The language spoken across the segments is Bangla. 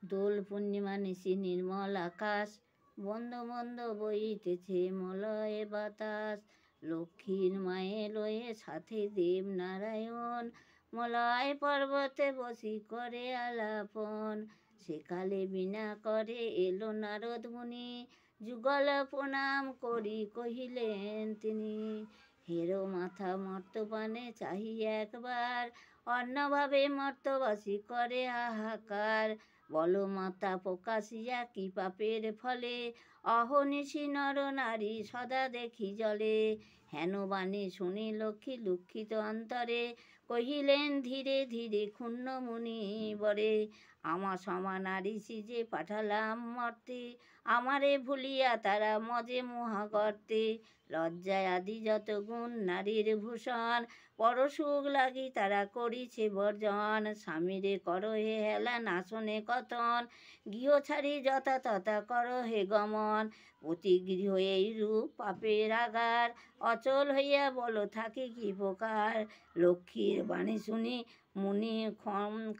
দোল পূর্ণিমা নিশি নির্মল আকাশ, বন্ধ বন্ধ বইতেছে মলয় বাতাস। লক্ষ্মীর মায়ে লয়ে সাথে দেব নারায়ণ, মলয় পর্বতে বসি করে আলাপন। সেকালে বিনা করে এলো নারদ মুনি, যুগল প্রণাম করি কহিলেন তিনি। হেরো মাথা মর্তপানে চাহি একবার, অন্নভাবে মর্তবাসী করে হাহাকার। বলো মাতা প্রকাশিয়া কি পাপের ফলে, অহনিশি নর নারী সদা দেখি জলে। হেন বাণী শুনি লক্ষ্মী দুঃখিত অন্তরে, কহিলেন ধীরে ধীরে ক্ষুণ্ণ মুনি বরে। আমার সমান নারী যে পাঠালাম মর্তে, আমারে ভুলিয়া তারা মজে মহাগর্তে। লজ্জায় আদি যত গুণ নারীর ভূষণ, পরসুখ লাগি তারা করিছে বর্জন। স্বামীরে করো হে হেলা নাশনে কথন, গৃহ ছাড়ি যথা তথা করো হে গমন। প্রতি গৃহ এই রূপ পাপের আগার, অচল হইয়া বলো থাকে কি প্রকার। লক্ষ্মীর বাণী শুনি মুনি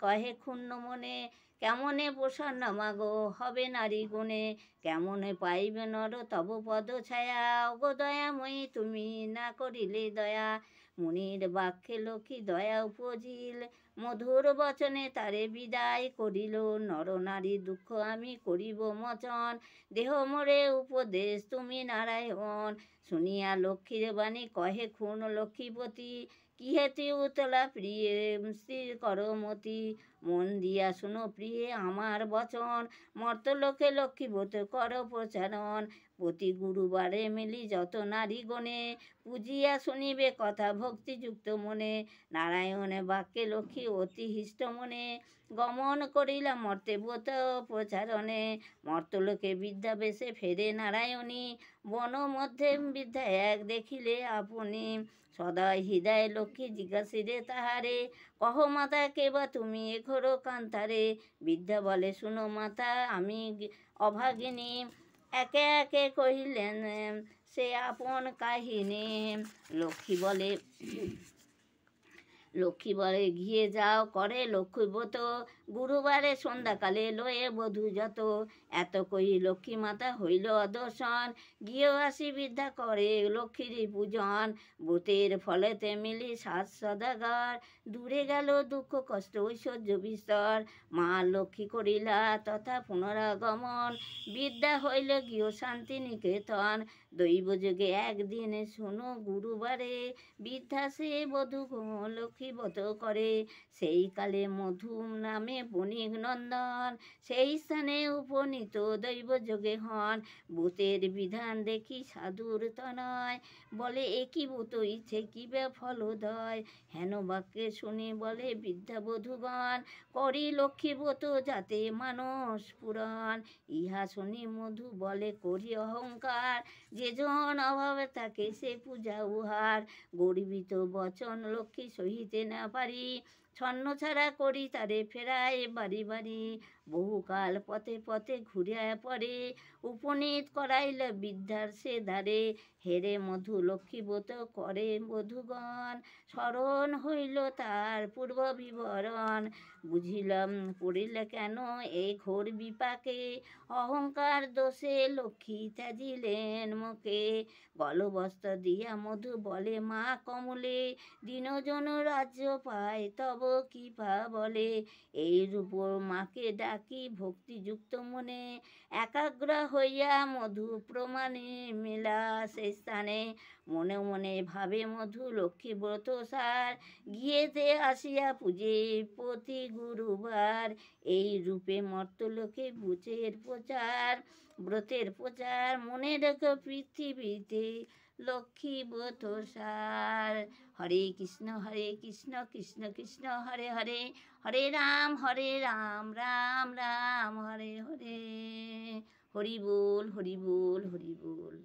কহে ক্ষুণ্ণ মনে, কেমনে প্রসন্ন মাগো হবে নারী গুণে। কেমনে পাইবে নর তব পদ ছায়া, ওগো দয়াময়ী তুমি না করিলে দয়া। মুনির বাক্যে লক্ষ্মী দয়া উপজিল, মধুর বচনে তারে বিদায় করিল। নর নারী দুঃখ আমি করিব মোচন, দেহ মোরে উপদেশ তুমি নারায়ণ। শুনিয়া লক্ষ্মীর বাণী কহে খুন লক্ষ্মীপতি, কি হেতু উতলা প্রিয়ে স্থির করমতি। মন দিয়া শুনো প্রিয়ে আমার বচন, মর্তলোকে লক্ষ্মীবত কর প্রচারণ। প্রতি গুরুবারে মিলি যত নারী গণে, পুজিয়া শুনিবে কথা ভক্তিযুক্ত মনে। নারায়ণে বাক্যে লক্ষ্মী অতি হৃষ্ট মনে, গমন করিলাম মর্তে ব্রত প্রচারণে। মর্তলোকে বিদ্যা বেশে ফেরে নারায়ণী, বন মধ্যে বিদ্যা এক দেখিলে আপনি। সদয় হৃদয় লক্ষ্মী জিজ্ঞাসিরে তাহারে, কহ মাতা কেবা তুমি এঘোর কান্তারে। বিদ্যা বলে শুনো মাতা আমি অভাগিনী, একে একে কহিলেন সে আপন কাহিনী। লক্ষ্মী বলে গিয়ে যাও করে লক্ষ্মীব্রত, গুরুবারে সন্ধ্যাকালে লয়ে বধূ যত। এত কহি লক্ষ্মী মাতা হইল অদর্শন, গিয়েও আসি বিদ্যা করে লক্ষ্মীর পূজন। ব্রতের ফলেতে মিলি সাজ সদাগর, দূরে গেল দুঃখ কষ্ট ঐশ্বর্য বিস্তর। মা লক্ষ্মী করিলা তথা পুনরাগমন, বিদ্যা হইল গৃহ শান্তি নিকেতন। দৈব যোগে একদিন শোনো গুরুবারে, বিদ্যা সে বধূ লক্ষ্মী ব্রত করে। সেই কালে মধু নামে বণিক নন্দন, সেই স্থানে উপনীত দৈব যোগে হন। ব্রতের বিধান দেখি সাধুর তনয়, বলে একই ব্রত ইচ্ছে কি বে ফলদয়। হেন বাক্যে শুনি বলে বিদ্যা বধূগণ, করি লক্ষ্মী ব্রত যাতে মানস পুরাণ। ইহা শুনি মধু বলে করি অহংকার, যে জন অভাবে তাকে সে পূজা উহার। গর্বিত বচন লক্ষ্মী সহিতে না পারি, ছন্ন ছাড়া করি তারে ফেরায় বাড়ি বাড়ি। বহুকাল পথে পথে ঘুরিয়া পরে, উপনীত করাইল বিদ্যার সে দ্বারে। হেরে মধু লক্ষ্মীব্রত করে বধূগণ, স্মরণ হইল তার পূর্ব বিবরণ। বুঝিলাম পড়িলে কেন এই ঘোর বিপাকে, অহংকার দোষে লক্ষ্মী ত্যাজিলেন মোকে। গলবস্ত্র দিয়া মধু বলে মা কমলে, দীনজন রাজ্য পায় তব কৃপা বলে। এই রূপ মাকে ডাকি ভক্তিযুক্ত মনে, একাগ্র হইয়া মধু প্রমাণে মেলা সে স্থানে। মনে মনে ভাবে মধু লক্ষ্মী ব্রত সার, গিয়েতে আসিয়া পূজে প্রতি গুরুবার। এই রূপে মর্তলোকে ব্রতের প্রচার, মনে রেখো পৃথিবীতে লক্ষ্মী ব্রত সার। হরে কৃষ্ণ কৃষ্ণ কৃষ্ণ হরে হরে, হরে রাম রাম রাম হরে হরে। হরি বল হরি বল হরি বল।